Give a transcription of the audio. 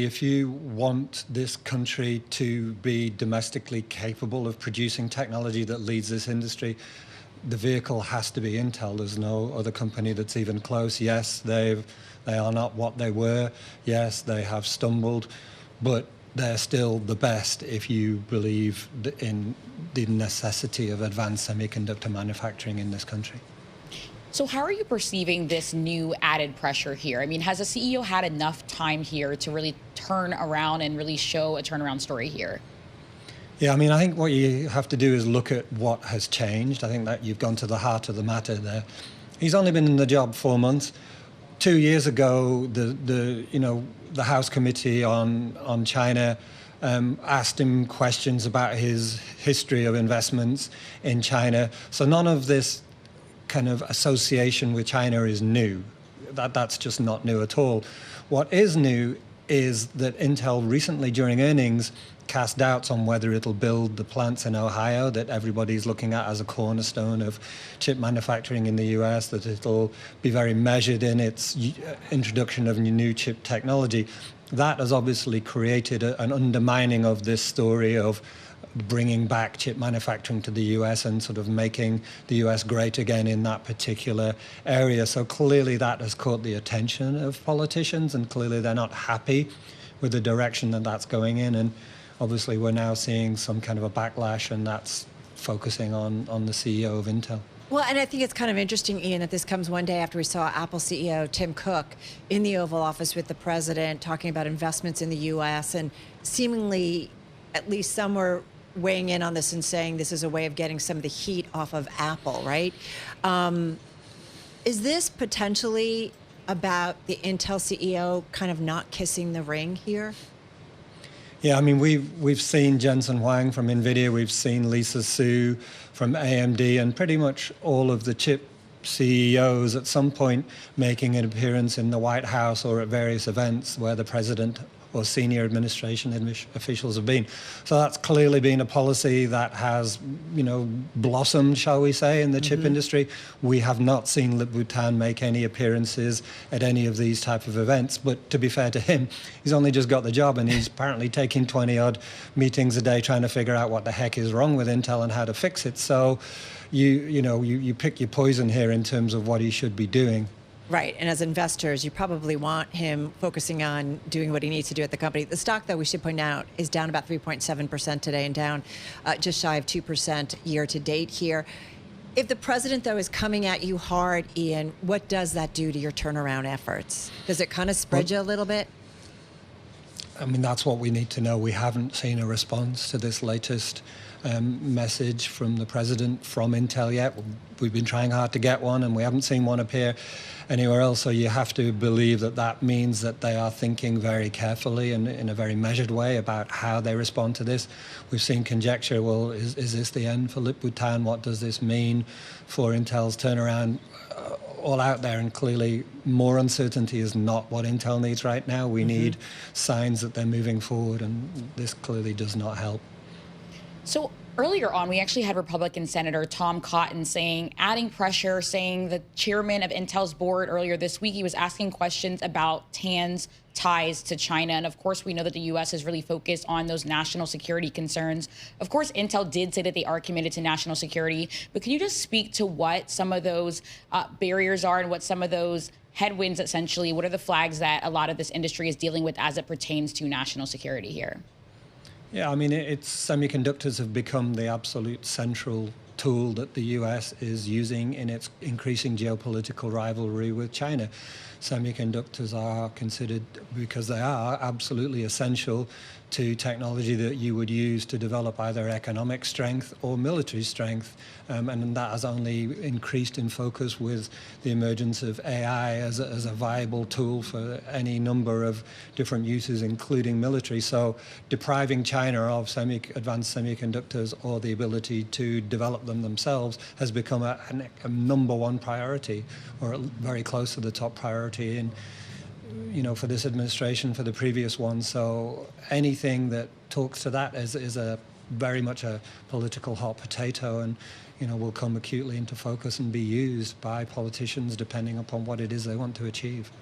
If you want this country to be domestically capable of producing technology that leads this industry, the vehicle has to be Intel. There's no other company that's even close. Yes, they are not what they were. Yes, they have stumbled, but they're still the best if you believe in the necessity of advanced semiconductor manufacturing in this country. So how are you perceiving this new added pressure here? I mean, has the CEO had enough time here to really turn around and really show a turnaround story here? Yeah, I mean, I think what you have to do is look at what has changed. I think that you've gone to the heart of the matter there. He's only been in the job 4 months. 2 years ago, the House Committee on China asked him questions about his history of investments in China. So none of this kind of association with China is new. That's just not new at all. What is new is that Intel recently, during earnings, cast doubts on whether it'll build the plants in Ohio that everybody's looking at as a cornerstone of chip manufacturing in the US, that it'll be very measured in its introduction of new chip technology. That has obviously created an undermining of this story of bringing back chip manufacturing to the US and sort of making the US great again in that particular area. So clearly that has caught the attention of politicians, and clearly they're not happy with the direction that that's going in. And obviously we're now seeing some kind of a backlash, and that's focusing on the CEO of Intel. Well, and I think it's kind of interesting, Ian, that this comes one day after we saw Apple CEO Tim Cook in the Oval Office with the president talking about investments in the US, and seemingly at least some were weighing in on this and saying this is a way of getting some of the heat off of Apple, right? Is this potentially about the Intel CEO kind of not kissing the ring here? Yeah, I mean, we've seen Jensen Huang from NVIDIA, we've seen Lisa Su from AMD, and pretty much all of the chip CEOs at some point making an appearance in the White House or at various events where the president or senior administration officials have been. So that's clearly been a policy that has, blossomed, shall we say, in the chip industry. We have not seen Lip-Bu Tan make any appearances at any of these type of events. But to be fair to him, he's only just got the job, and he's apparently taking 20-odd meetings a day trying to figure out what the heck is wrong with Intel and how to fix it. So you pick your poison here in terms of what he should be doing. Right, and as investors, you probably want him focusing on doing what he needs to do at the company. The stock, though, we should point out, is down about 3.7% today and down just shy of 2% year to date here. If the president, though, is coming at you hard, Ian, what does that do to your turnaround efforts? Does it kind of spread you a little bit? I mean, that's what we need to know. We haven't seen a response to this latest message from the president from Intel yet. We've been trying hard to get one, and we haven't seen one appear anywhere else. So you have to believe that that means that they are thinking very carefully and in a very measured way about how they respond to this. We've seen conjecture, well, is this the end for Lip-Bu Tan? What does this mean for Intel's turnaround? All out there, and clearly more uncertainty is not what Intel needs right now. We need signs that they're moving forward, and this clearly does not help. So earlier on, we actually had Republican Senator Tom Cotton adding pressure, saying the chairman of Intel's board earlier this week, he was asking questions about Tan's ties to China. And of course, we know that the U.S. is really focused on those national security concerns. Of course, Intel did say that they are committed to national security. But can you just speak to what some of those barriers are and what some of those headwinds, essentially, what are the flags that a lot of this industry is dealing with as it pertains to national security here? Yeah, I mean, semiconductors have become the absolute central tool that the US is using in its increasing geopolitical rivalry with China. Semiconductors are considered, because they are absolutely essential to technology that you would use to develop either economic strength or military strength. And that has only increased in focus with the emergence of AI as a viable tool for any number of different uses, including military. So depriving China of advanced semiconductors or the ability to develop them themselves has become a number one priority, or very close to the top priority for this administration, for the previous one. So anything that talks to that is very much a political hot potato, and will come acutely into focus and be used by politicians depending upon what it is they want to achieve.